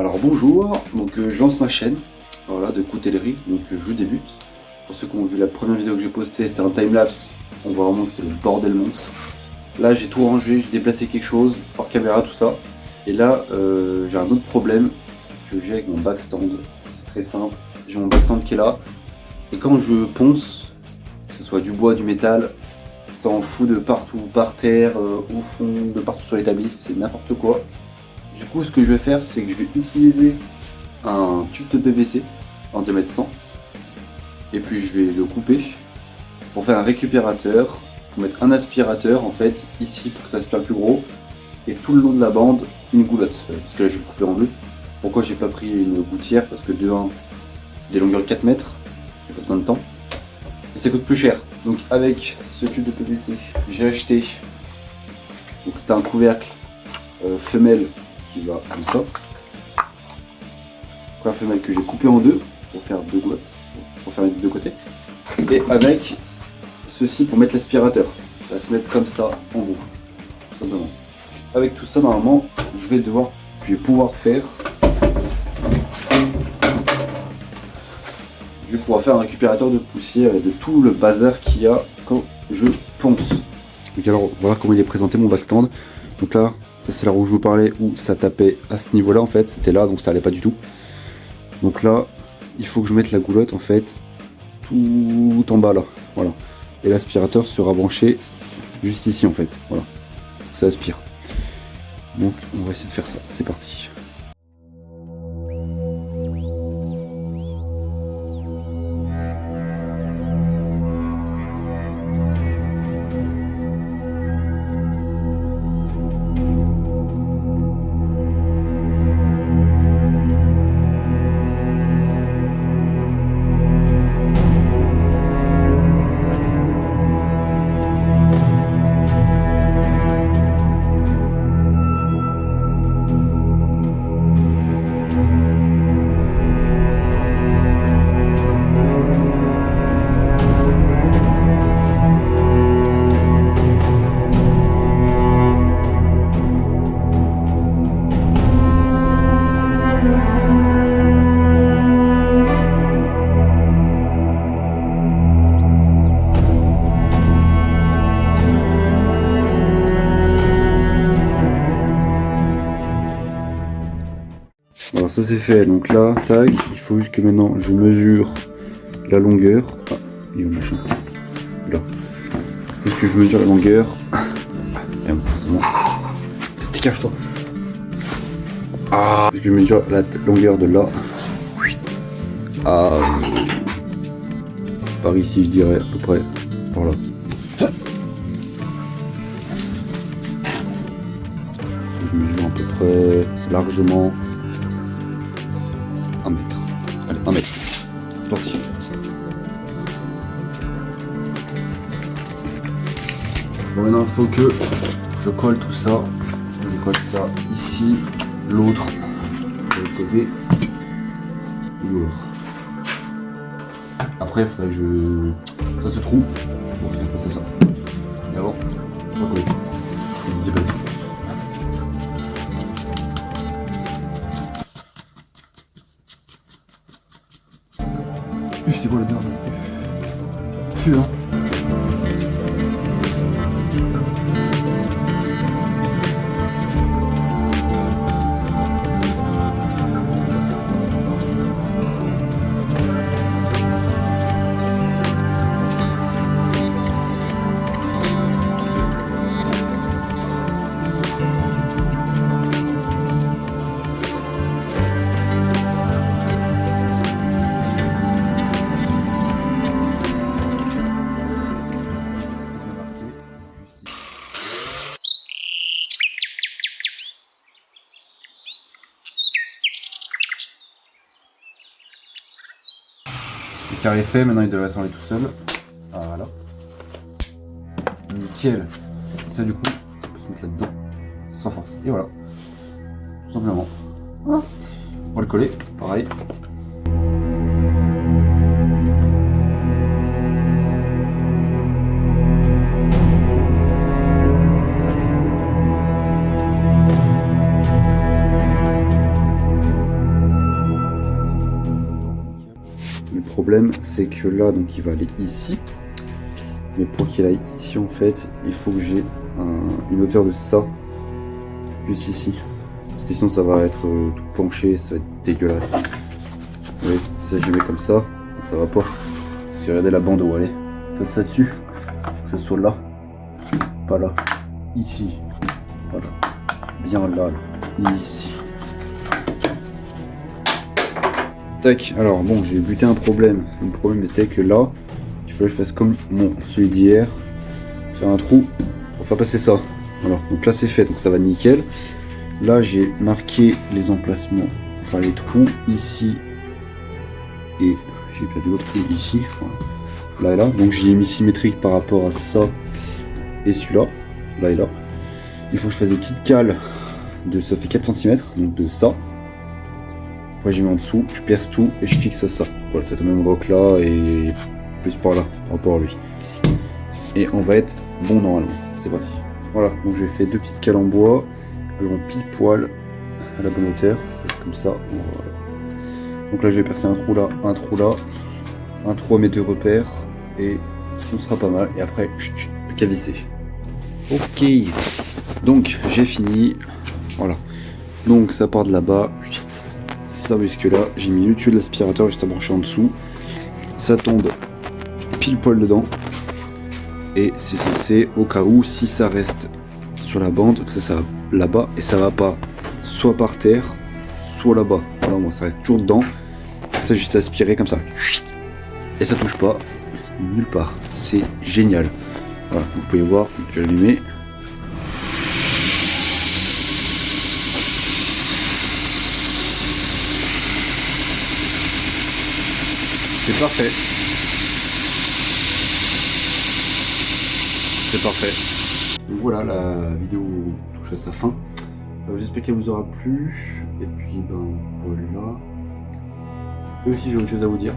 Alors bonjour, donc je lance ma chaîne, voilà, de coutellerie, donc je débute. Pour ceux qui ont vu la première vidéo que j'ai postée, c'est un timelapse, on voit vraiment que c'est le bordel monstre. Là j'ai tout rangé, j'ai déplacé quelque chose, hors caméra, tout ça. Et là j'ai un autre problème que j'ai avec mon backstand, c'est très simple. J'ai mon backstand qui est là, et quand je ponce, que ce soit du bois, du métal, ça en fout de partout, par terre, au fond, de partout sur l'établi, c'est n'importe quoi. Du coup, ce que je vais faire, c'est que je vais utiliser un tube de PVC en diamètre 100 et puis je vais le couper pour faire un récupérateur, pour mettre un aspirateur en fait ici pour que ça aspire plus gros et tout le long de la bande une goulotte parce que là je vais le couper en deux. Pourquoi j'ai pas pris une gouttière? Parce que de 1 c'est des longueurs de 4 mètres, j'ai pas besoin de temps et ça coûte plus cher. Donc avec ce tube de PVC, j'ai acheté, donc c'était un couvercle femelle qui va comme ça. Un femelle que j'ai coupé en deux pour faire deux gouttes, pour faire les deux côtés. Et avec ceci pour mettre l'aspirateur. Ça va se mettre comme ça en haut, tout simplement. Avec tout ça, normalement, je vais pouvoir faire un récupérateur de poussière et de tout le bazar qu'il y a quand je ponce. Donc alors voilà comment il est présenté mon backstand. Donc là, ça c'est là où je vous parlais, où ça tapait à ce niveau là en fait, c'était là donc ça allait pas du tout. Donc là, il faut que je mette la goulotte en fait tout en bas là, voilà. Et l'aspirateur sera branché juste ici en fait, voilà. Ça aspire. Donc on va essayer de faire ça, c'est parti. Alors ça c'est fait, donc là, tac, il faut juste que maintenant je mesure la longueur. Ah, il est où le machin? Là. Il faut juste que je mesure la longueur. Et forcément. C'était cache-toi. Ah, il faut que je mesure la longueur de là. Ah, par ici je dirais à peu près. Par là. Je mesure à peu près largement 1 mètre. Allez, 1 mètre. C'est parti. Bon, maintenant il faut que je colle tout ça. Je colle ça ici, l'autre de l'autre côté et l'autre. Après il faudrait que je fasse ce trou pour faire passer ça. Et avant, on va coller ça. C'est pas c'est quoi la merde? Fus hein. Le carré est fait, maintenant il devrait s'enlever tout seul. Ah, voilà. Nickel. Et ça du coup, ça peut se mettre là-dedans, sans force. Et voilà. Tout simplement. Voilà. On va le coller, pareil. problème c'est que là donc il va aller ici. Mais pour qu'il aille ici en fait, il faut que j'ai une hauteur de ça. Juste ici. Parce que sinon ça va être tout penché, ça va être dégueulasse. Oui, si je mets comme ça va pas. Parce que regardez la bande où elle est. Passe ça dessus. Faut que ça soit là. Pas là. Ici. Pas là. Bien là. Ici. Tac. Alors bon, j'ai buté un problème. Le problème était que là, il fallait que je fasse comme celui d'hier. Faire un trou pour faire passer ça. Voilà. Donc là c'est fait. Donc ça va nickel. Là j'ai marqué les emplacements. Enfin les trous ici. Et j'ai perdu l'autre trou ici. Voilà. Là et là. Donc j'y ai mis symétrique par rapport à ça. Et celui-là. Là et là. Il faut que je fasse des petites cales. Ça fait 4 cm. Donc de ça. Après j'ai mis en dessous. Je perce tout et je fixe à ça. Voilà, c'est au même endroit que là. Et plus par là. Par rapport à lui. Et on va être bon normalement. C'est parti. Voilà. Donc j'ai fait 2 petites cales en bois. Elles vont pile poil à la bonne hauteur. Comme ça. Voilà. Donc là j'ai percé un trou là, un trou à mes 2 repères et on sera pas mal. Et après, plus qu'à visser. Ok, donc j'ai fini. Voilà. Donc ça part de là-bas. Ça jusque là. J'ai mis le tuyau de l'aspirateur juste à brancher en dessous. Ça tombe pile poil dedans. Et c'est censé, au cas où, si ça reste sur la bande, que ça va là-bas et ça va pas soit par terre, soit là-bas. Voilà, moi ça reste toujours dedans. Ça juste aspirer comme ça. Et ça touche pas nulle part. C'est génial. Voilà, vous pouvez voir, je vais allumer. C'est parfait. C'est parfait. Donc voilà, la vidéo touche à sa fin. J'espère qu'elle vous aura plu. Et puis ben voilà. Et aussi j'ai autre chose à vous dire.